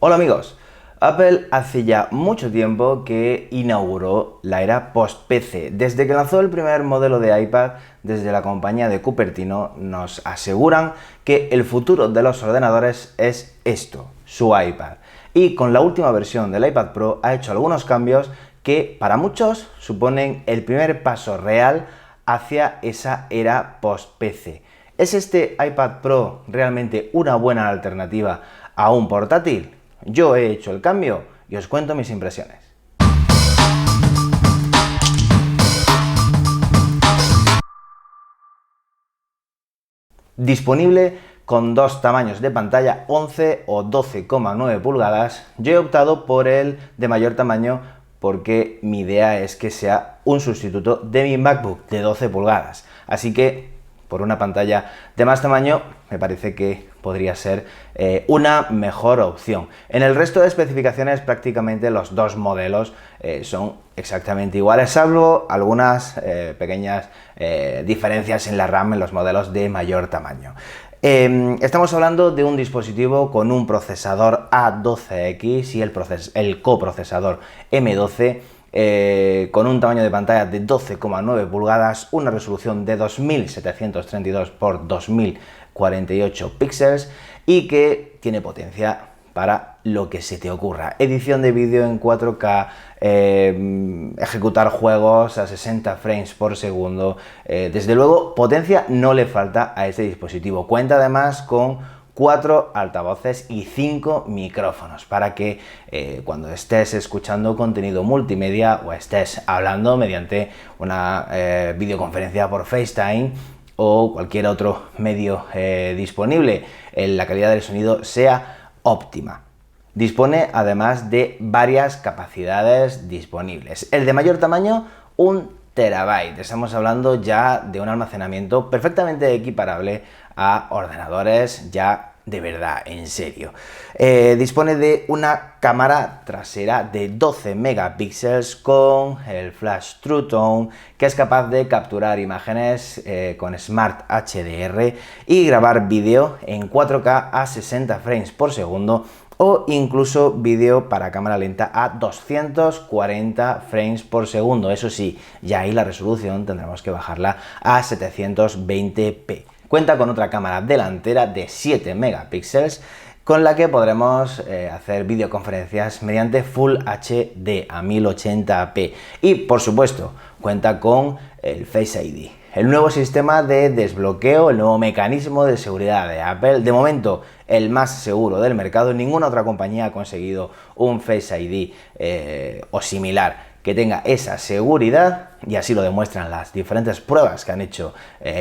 Hola amigos, Apple hace ya mucho tiempo que inauguró la era post-PC. Desde que lanzó el primer modelo de iPad, desde la compañía de Cupertino, nos aseguran que el futuro de los ordenadores es esto, su iPad. Y con la última versión del iPad Pro ha hecho algunos cambios que para muchos suponen el primer paso real hacia esa era post-PC. ¿Es este iPad Pro realmente una buena alternativa a un portátil? Yo he hecho el cambio y os cuento mis impresiones. Disponible con dos tamaños de pantalla, 11 o 12,9 pulgadas, yo he optado por el de mayor tamaño porque mi idea es que sea un sustituto de mi MacBook de 12 pulgadas. Así que por una pantalla de más tamaño me parece que podría ser una mejor opción. En el resto de especificaciones prácticamente los dos modelos son exactamente iguales, salvo algunas pequeñas diferencias en la RAM en los modelos de mayor tamaño. Estamos hablando de un dispositivo con un procesador A12X y el coprocesador M12, con un tamaño de pantalla de 12,9 pulgadas, una resolución de 2732 x 2048 píxeles y que tiene potencia para lo que se te ocurra. Edición de vídeo en 4K, ejecutar juegos a 60 frames por segundo. Desde luego, potencia no le falta a este dispositivo. Cuenta además con 4 altavoces y 5 micrófonos para que cuando estés escuchando contenido multimedia o estés hablando mediante una videoconferencia por FaceTime o cualquier otro medio disponible, la calidad del sonido sea óptima. Dispone además de varias capacidades disponibles. El de mayor tamaño, 1 TB. Estamos hablando ya de un almacenamiento perfectamente equiparable a ordenadores ya de verdad, en serio. Dispone de una cámara trasera de 12 megapíxeles con el Flash True Tone, que es capaz de capturar imágenes con Smart HDR y grabar vídeo en 4K a 60 frames por segundo o incluso vídeo para cámara lenta a 240 frames por segundo. Eso sí, ya ahí la resolución tendremos que bajarla a 720p. Cuenta con otra cámara delantera de 7 megapíxeles con la que podremos hacer videoconferencias mediante Full HD a 1080p. Y por supuesto, cuenta con el Face ID, el nuevo sistema de desbloqueo, el nuevo mecanismo de seguridad de Apple. De momento, el más seguro del mercado. Ninguna otra compañía ha conseguido un Face ID o similar que tenga esa seguridad, y así lo demuestran las diferentes pruebas que han hecho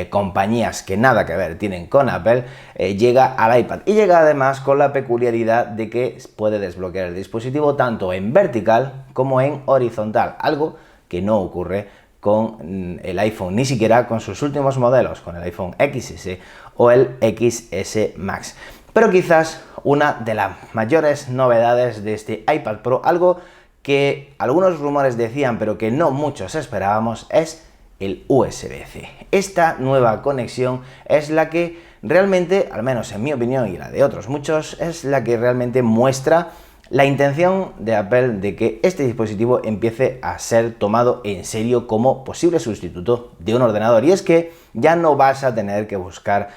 compañías que nada que ver tienen con Apple. Llega al iPad y llega además con la peculiaridad de que puede desbloquear el dispositivo tanto en vertical como en horizontal, algo que no ocurre con el iPhone, ni siquiera con sus últimos modelos, con el iPhone XS o el XS Max. Pero quizás una de las mayores novedades de este iPad Pro, algo que algunos rumores decían pero que no muchos esperábamos, es el USB-C. Esta nueva conexión es la que realmente, al menos en mi opinión y la de otros muchos, es la que realmente muestra la intención de Apple de que este dispositivo empiece a ser tomado en serio como posible sustituto de un ordenador. Y es que ya no vas a tener que buscar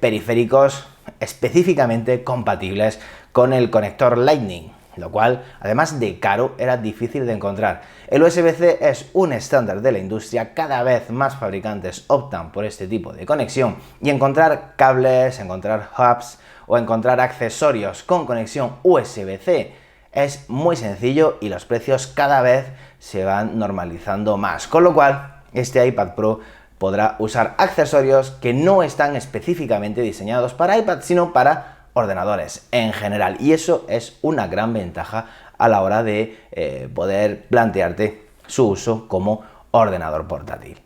periféricos específicamente compatibles con el conector Lightning, lo cual, además de caro, era difícil de encontrar. El USB-C es un estándar de la industria, cada vez más fabricantes optan por este tipo de conexión, y encontrar cables, encontrar hubs o encontrar accesorios con conexión USB-C es muy sencillo y los precios cada vez se van normalizando más, con lo cual este iPad Pro podrá usar accesorios que no están específicamente diseñados para iPad, sino para ordenadores en general, y eso es una gran ventaja a la hora de poder plantearte su uso como ordenador portátil.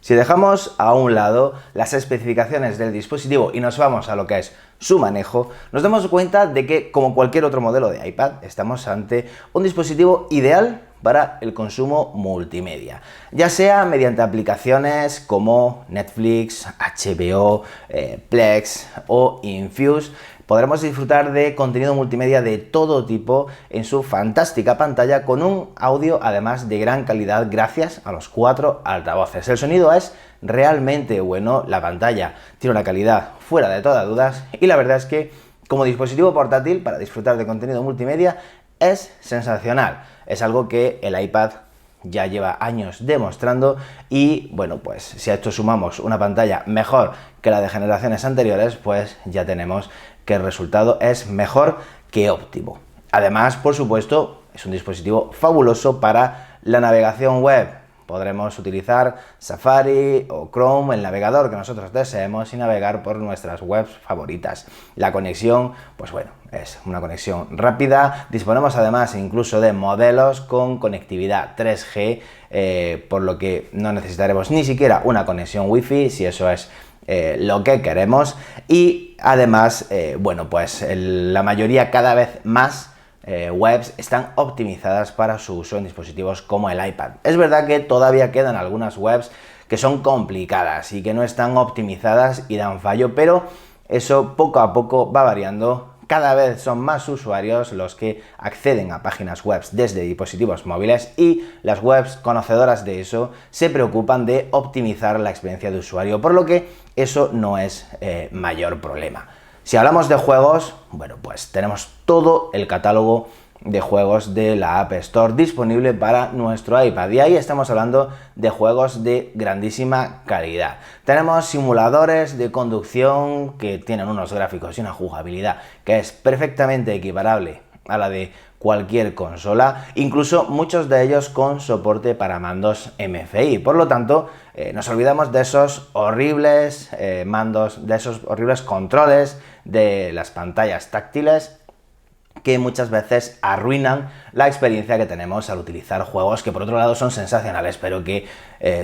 Si dejamos a un lado las especificaciones del dispositivo y nos vamos a lo que es su manejo, nos damos cuenta de que, como cualquier otro modelo de iPad, estamos ante un dispositivo ideal para el consumo multimedia, ya sea mediante aplicaciones como Netflix, HBO, Plex o Infuse, Podremos disfrutar de contenido multimedia de todo tipo en su fantástica pantalla con un audio además de gran calidad gracias a los 4 altavoces. El sonido es realmente bueno, la pantalla tiene una calidad fuera de todas dudas y la verdad es que como dispositivo portátil para disfrutar de contenido multimedia es sensacional. Es algo que el iPad ya lleva años demostrando y bueno, pues si a esto sumamos una pantalla mejor que la de generaciones anteriores, pues ya tenemos que el resultado es mejor que óptimo. Además, por supuesto, es un dispositivo fabuloso para la navegación web. Podremos utilizar Safari o Chrome, el navegador que nosotros deseemos y navegar por nuestras webs favoritas. La conexión, pues bueno, es una conexión rápida. Disponemos además incluso de modelos con conectividad 3G, por lo que no necesitaremos ni siquiera una conexión Wi-Fi, si eso es lo que queremos. Y además, bueno, pues la mayoría cada vez más webs están optimizadas para su uso en dispositivos como el iPad. Es verdad que todavía quedan algunas webs que son complicadas y que no están optimizadas y dan fallo, pero eso poco a poco va variando. Cada vez son más usuarios los que acceden a páginas web desde dispositivos móviles y las webs conocedoras de eso se preocupan de optimizar la experiencia de usuario, por lo que eso no es mayor problema. Si hablamos de juegos, bueno, pues tenemos todo el catálogo de juegos de la App Store disponible para nuestro iPad y ahí estamos hablando de juegos de grandísima calidad. Tenemos simuladores de conducción que tienen unos gráficos y una jugabilidad que es perfectamente equiparable a la de cualquier consola, incluso muchos de ellos con soporte para mandos MFI. Por lo tanto, nos olvidamos de esos horribles mandos, de esos horribles controles de las pantallas táctiles que muchas veces arruinan la experiencia que tenemos al utilizar juegos que por otro lado son sensacionales, pero que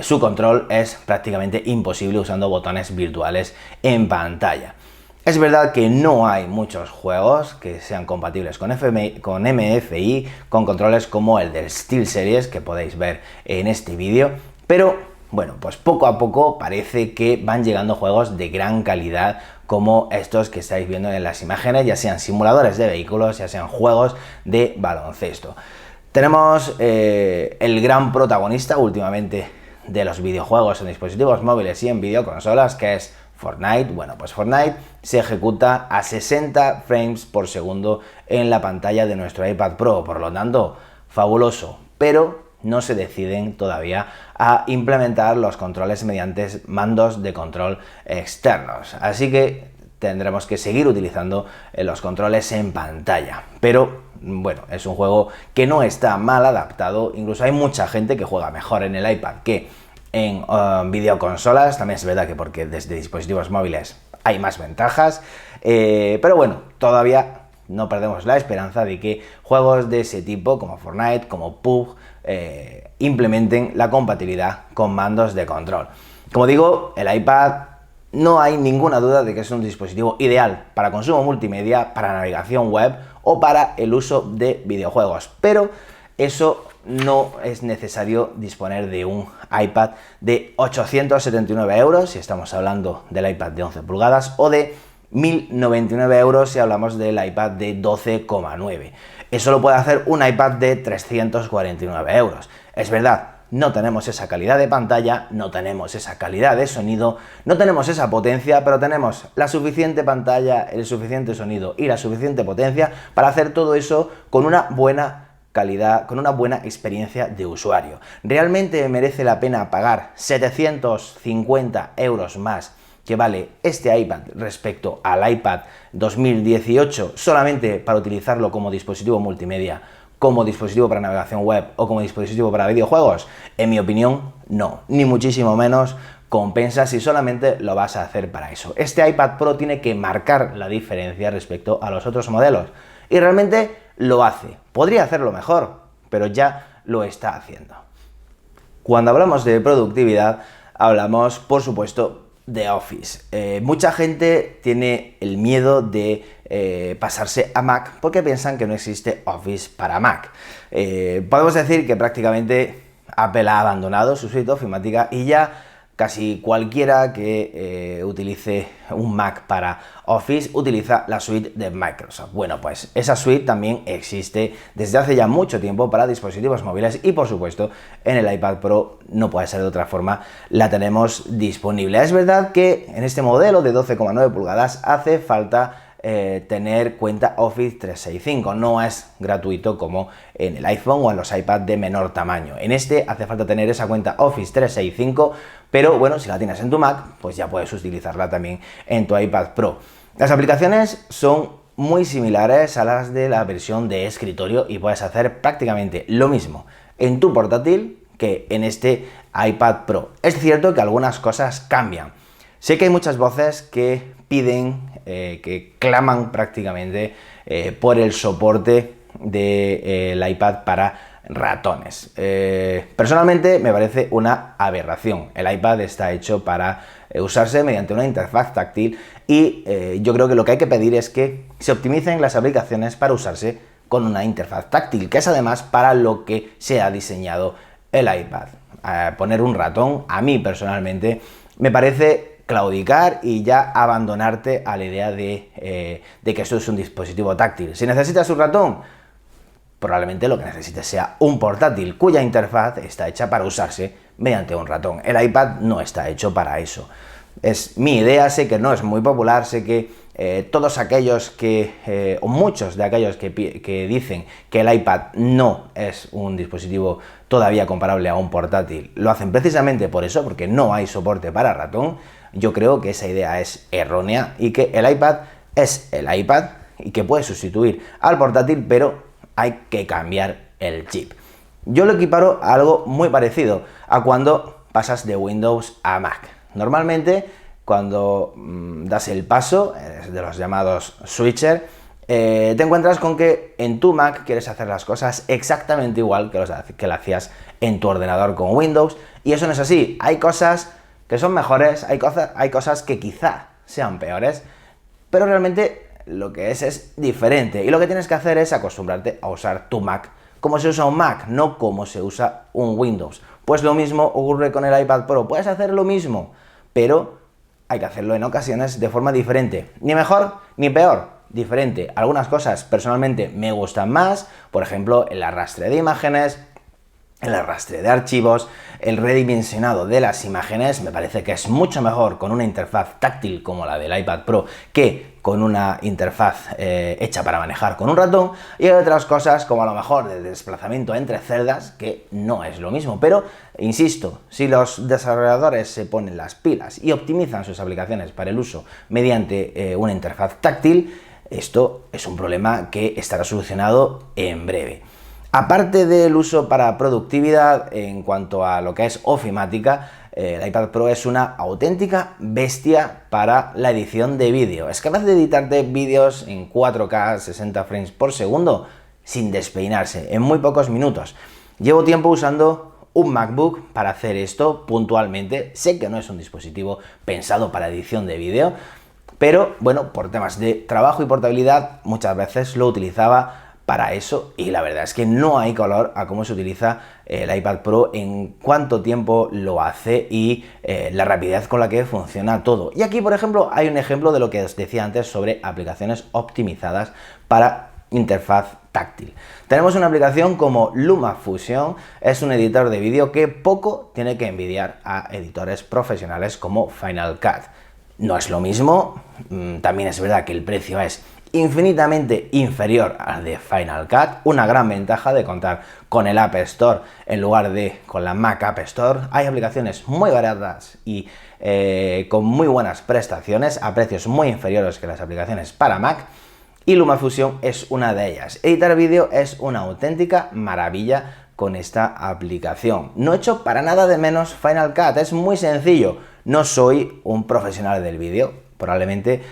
su control es prácticamente imposible usando botones virtuales en pantalla. Es verdad que no hay muchos juegos que sean compatibles con MFI, con controles como el del SteelSeries que podéis ver en este vídeo, pero bueno, pues poco a poco parece que van llegando juegos de gran calidad como estos que estáis viendo en las imágenes, ya sean simuladores de vehículos, ya sean juegos de baloncesto. Tenemos el gran protagonista últimamente de los videojuegos en dispositivos móviles y en videoconsolas, que es Fortnite. Bueno, pues Fortnite se ejecuta a 60 frames por segundo en la pantalla de nuestro iPad Pro, por lo tanto, fabuloso, pero no se deciden todavía a implementar los controles mediante mandos de control externos, así que tendremos que seguir utilizando los controles en pantalla, pero bueno, es un juego que no está mal adaptado, incluso hay mucha gente que juega mejor en el iPad que en videoconsolas, también es verdad que porque desde dispositivos móviles hay más ventajas, pero bueno, todavía no perdemos la esperanza de que juegos de ese tipo, como Fortnite, como PUBG, implementen la compatibilidad con mandos de control. Como digo, el iPad no hay ninguna duda de que es un dispositivo ideal para consumo multimedia, para navegación web o para el uso de videojuegos, pero eso no es necesario disponer de un iPad de 879 euros si estamos hablando del iPad de 11 pulgadas o de 1.099 euros si hablamos del iPad de 12,9. Eso lo puede hacer un iPad de 349 euros. Es verdad, no tenemos esa calidad de pantalla, no tenemos esa calidad de sonido, no tenemos esa potencia, pero tenemos la suficiente pantalla, el suficiente sonido y la suficiente potencia para hacer todo eso con una buena calidad, con una buena experiencia de usuario. ¿Realmente merece la pena pagar 750 euros más que vale este iPad respecto al iPad 2018 solamente para utilizarlo como dispositivo multimedia, como dispositivo para navegación web o como dispositivo para videojuegos? En mi opinión, no, ni muchísimo menos compensa si solamente lo vas a hacer para eso. Este iPad Pro tiene que marcar la diferencia respecto a los otros modelos y realmente lo hace. Podría hacerlo mejor, pero ya lo está haciendo. Cuando hablamos de productividad, hablamos, por supuesto, de Office. Mucha gente tiene el miedo de pasarse a Mac porque piensan que no existe Office para Mac. Podemos decir que prácticamente Apple ha abandonado su suite ofimática y ya Casi cualquiera que utilice un Mac para Office utiliza la suite de Microsoft. Bueno, pues esa suite también existe desde hace ya mucho tiempo para dispositivos móviles y, por supuesto, en el iPad Pro no puede ser de otra forma, la tenemos disponible. Es verdad que en este modelo de 12,9 pulgadas hace falta tener cuenta Office 365, no es gratuito como en el iPhone o en los iPad de menor tamaño. En este hace falta tener esa cuenta Office 365, pero bueno, si la tienes en tu Mac, pues ya puedes utilizarla también en tu iPad Pro. Las aplicaciones son muy similares a las de la versión de escritorio y puedes hacer prácticamente lo mismo en tu portátil que en este iPad Pro. Es cierto que algunas cosas cambian. Sé que hay muchas voces que piden, que claman prácticamente por el soporte del iPad para ratones. Personalmente me parece una aberración. El iPad está hecho para usarse mediante una interfaz táctil y yo creo que lo que hay que pedir es que se optimicen las aplicaciones para usarse con una interfaz táctil, que es además para lo que se ha diseñado el iPad. Poner un ratón, a mí personalmente, me parece claudicar y ya abandonarte a la idea de que esto es un dispositivo táctil. Si necesitas un ratón, probablemente lo que necesites sea un portátil cuya interfaz está hecha para usarse mediante un ratón. El iPad no está hecho para eso. Es mi idea, sé que no es muy popular, sé que todos aquellos que, o muchos de aquellos que dicen que el iPad no es un dispositivo todavía comparable a un portátil, lo hacen precisamente por eso, porque no hay soporte para ratón. Yo creo que esa idea es errónea y que el iPad es el iPad y que puede sustituir al portátil, pero hay que cambiar el chip. Yo lo equiparo a algo muy parecido a cuando pasas de Windows a Mac. Normalmente, cuando das el paso de los llamados switcher, te encuentras con que en tu Mac quieres hacer las cosas exactamente igual que lo hacías en tu ordenador con Windows, y eso no es así. Hay cosas que son mejores, hay cosas que quizá sean peores, pero realmente lo que es diferente, y lo que tienes que hacer es acostumbrarte a usar tu Mac como se usa un Mac, no como se usa un Windows. Pues lo mismo ocurre con el iPad Pro, puedes hacer lo mismo, pero hay que hacerlo en ocasiones de forma diferente, ni mejor ni peor, diferente. Algunas cosas personalmente me gustan más, por ejemplo el arrastre de imágenes, el arrastre de archivos, el redimensionado de las imágenes. Me parece que es mucho mejor con una interfaz táctil como la del iPad Pro que con una interfaz hecha para manejar con un ratón, y hay otras cosas como a lo mejor el desplazamiento entre celdas, que no es lo mismo, pero insisto, si los desarrolladores se ponen las pilas y optimizan sus aplicaciones para el uso mediante una interfaz táctil, esto es un problema que estará solucionado en breve. Aparte del uso para productividad, en cuanto a lo que es ofimática, el iPad Pro es una auténtica bestia para la edición de vídeo. Es capaz de editarte vídeos en 4K, 60 frames por segundo, sin despeinarse, en muy pocos minutos. Llevo tiempo usando un MacBook para hacer esto puntualmente. Sé que no es un dispositivo pensado para edición de vídeo, pero bueno, por temas de trabajo y portabilidad, muchas veces lo utilizaba para eso, y la verdad es que no hay color a cómo se utiliza el iPad Pro, en cuánto tiempo lo hace y la rapidez con la que funciona todo. Y aquí, por ejemplo, hay un ejemplo de lo que os decía antes sobre aplicaciones optimizadas para interfaz táctil. Tenemos una aplicación como LumaFusion, es un editor de vídeo que poco tiene que envidiar a editores profesionales como Final Cut. No es lo mismo, también es verdad que el precio es infinitamente inferior al de Final Cut, una gran ventaja de contar con el App Store en lugar de con la Mac App Store. Hay aplicaciones muy baratas y con muy buenas prestaciones a precios muy inferiores que las aplicaciones para Mac, y LumaFusion es una de ellas. Editar vídeo es una auténtica maravilla con esta aplicación. No he hecho para nada de menos Final Cut, es muy sencillo. No soy un profesional del vídeo, probablemente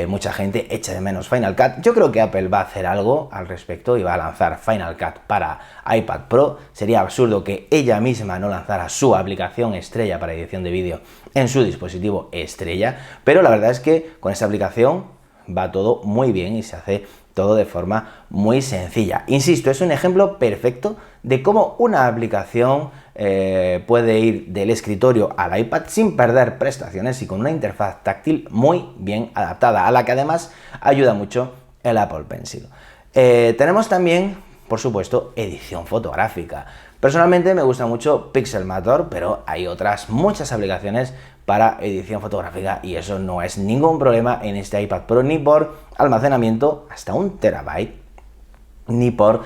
mucha gente echa de menos Final Cut. Yo creo que Apple va a hacer algo al respecto y va a lanzar Final Cut para iPad Pro. Sería absurdo que ella misma no lanzara su aplicación estrella para edición de vídeo en su dispositivo estrella, pero la verdad es que con esta aplicación va todo muy bien y se hace todo de forma muy sencilla. Insisto, es un ejemplo perfecto de cómo una aplicación puede ir del escritorio al iPad sin perder prestaciones y con una interfaz táctil muy bien adaptada, a la que además ayuda mucho el Apple Pencil. Tenemos también, por supuesto, edición fotográfica. Personalmente me gusta mucho Pixelmator, pero hay otras muchas aplicaciones para edición fotográfica y eso no es ningún problema en este iPad Pro, ni por almacenamiento hasta 1 TB, ni por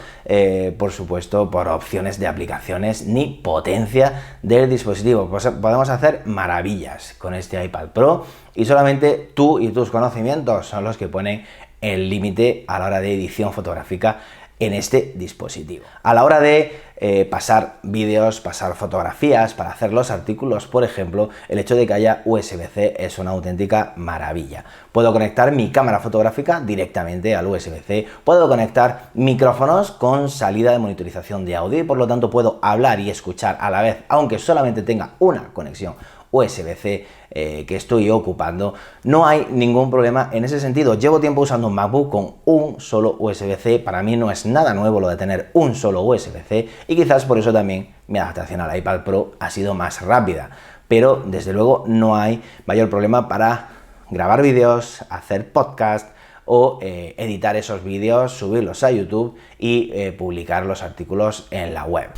supuesto, por opciones de aplicaciones, ni potencia del dispositivo. Pues podemos hacer maravillas con este iPad Pro y solamente tú y tus conocimientos son los que ponen el límite a la hora de edición fotográfica en este dispositivo. A la hora de pasar vídeos, pasar fotografías, para hacer los artículos, por ejemplo, el hecho de que haya USB-C es una auténtica maravilla. Puedo conectar mi cámara fotográfica directamente al USB-C, puedo conectar micrófonos con salida de monitorización de audio y por lo tanto puedo hablar y escuchar a la vez, aunque solamente tenga una conexión USB-C que estoy ocupando. No hay ningún problema en ese sentido. Llevo tiempo usando un MacBook con un solo USB-C. Para mí no es nada nuevo lo de tener un solo USB-C y quizás por eso también mi adaptación al iPad Pro ha sido más rápida. Pero desde luego no hay mayor problema para grabar vídeos, hacer podcast o editar esos vídeos, subirlos a YouTube y publicar los artículos en la web.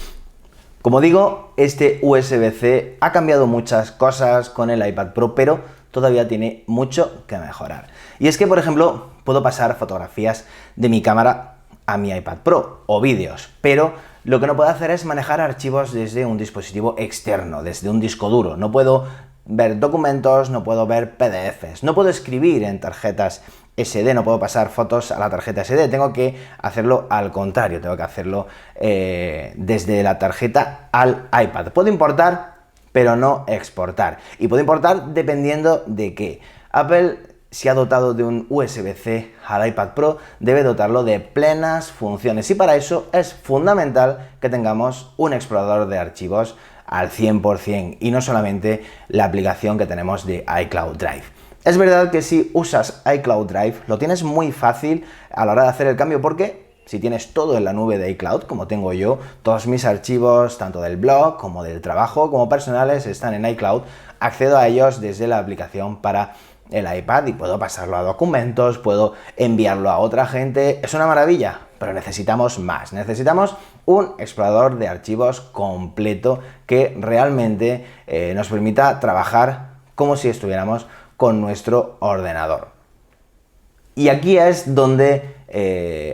Como digo, este USB-C ha cambiado muchas cosas con el iPad Pro, pero todavía tiene mucho que mejorar. Y es que, por ejemplo, puedo pasar fotografías de mi cámara a mi iPad Pro o vídeos, pero lo que no puedo hacer es manejar archivos desde un dispositivo externo, desde un disco duro. No puedo ver documentos, no puedo ver PDFs, no puedo escribir en tarjetas SD, no puedo pasar fotos a la tarjeta SD, tengo que hacerlo al contrario, tengo que hacerlo desde la tarjeta al iPad. Puedo importar, pero no exportar. Y puedo importar dependiendo de qué. Apple se ha dotado de un USB-C al iPad Pro, debe dotarlo de plenas funciones y para eso es fundamental que tengamos un explorador de archivos al 100% y no solamente la aplicación que tenemos de iCloud Drive. Es verdad que si usas iCloud Drive lo tienes muy fácil a la hora de hacer el cambio porque si tienes todo en la nube de iCloud, como tengo yo, todos mis archivos, tanto del blog como del trabajo como personales, están en iCloud, accedo a ellos desde la aplicación para el iPad y puedo pasarlo a documentos, puedo enviarlo a otra gente, es una maravilla, pero necesitamos más, necesitamos un explorador de archivos completo que realmente nos permita trabajar como si estuviéramos con nuestro ordenador. Y aquí es donde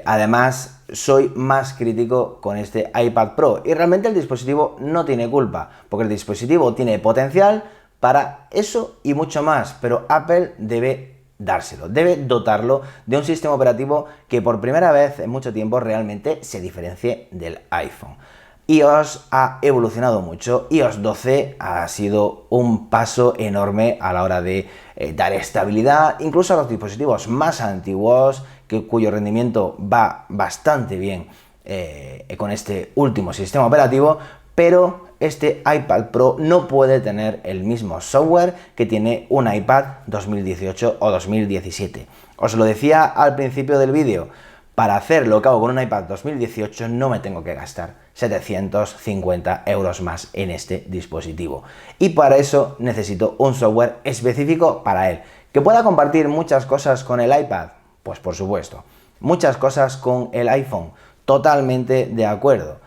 además soy más crítico con este iPad Pro y realmente el dispositivo no tiene culpa, porque el dispositivo tiene potencial para eso y mucho más, pero Apple debe dárselo, debe dotarlo de un sistema operativo que por primera vez en mucho tiempo realmente se diferencie del iPhone. iOS ha evolucionado mucho, iOS 12 ha sido un paso enorme a la hora de dar estabilidad, incluso a los dispositivos más antiguos, cuyo rendimiento va bastante bien con este último sistema operativo, pero este iPad Pro no puede tener el mismo software que tiene un iPad 2018 o 2017. Os lo decía al principio del vídeo, para hacer lo que hago con un iPad 2018 no me tengo que gastar 750 euros más en este dispositivo. Y para eso necesito un software específico para él. ¿Que pueda compartir muchas cosas con el iPad? Pues por supuesto. Muchas cosas con el iPhone, totalmente de acuerdo.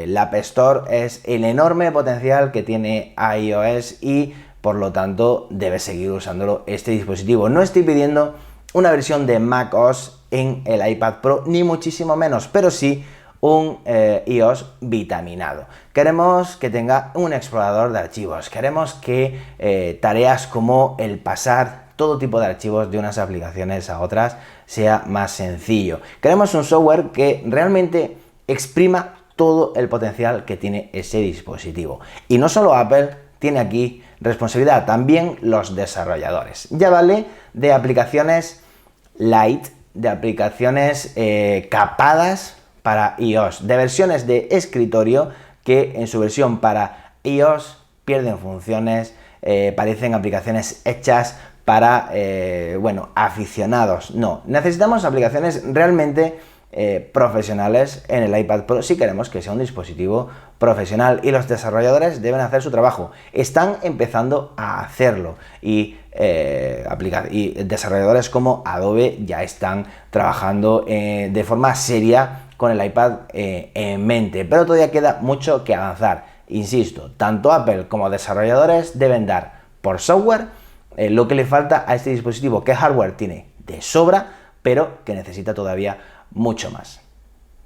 La App Store es el enorme potencial que tiene iOS y por lo tanto debe seguir usándolo este dispositivo. No estoy pidiendo una versión de macOS en el iPad Pro, ni muchísimo menos, pero sí un iOS vitaminado. Queremos que tenga un explorador de archivos, queremos que tareas como el pasar todo tipo de archivos de unas aplicaciones a otras sea más sencillo. Queremos un software que realmente exprima todo el potencial que tiene ese dispositivo. Y no solo Apple tiene aquí responsabilidad, también los desarrolladores. Ya vale de aplicaciones light, de aplicaciones capadas para iOS, de versiones de escritorio que en su versión para iOS pierden funciones, parecen aplicaciones hechas para, bueno, aficionados. No, necesitamos aplicaciones realmente profesionales en el iPad Pro si queremos que sea un dispositivo profesional, y los desarrolladores deben hacer su trabajo. Están empezando a hacerlo y desarrolladores como Adobe ya están trabajando de forma seria con el iPad en mente, pero todavía queda mucho que avanzar. Insisto, tanto Apple como desarrolladores deben dar por software lo que le falta a este dispositivo, que hardware tiene de sobra, pero que necesita todavía mucho más.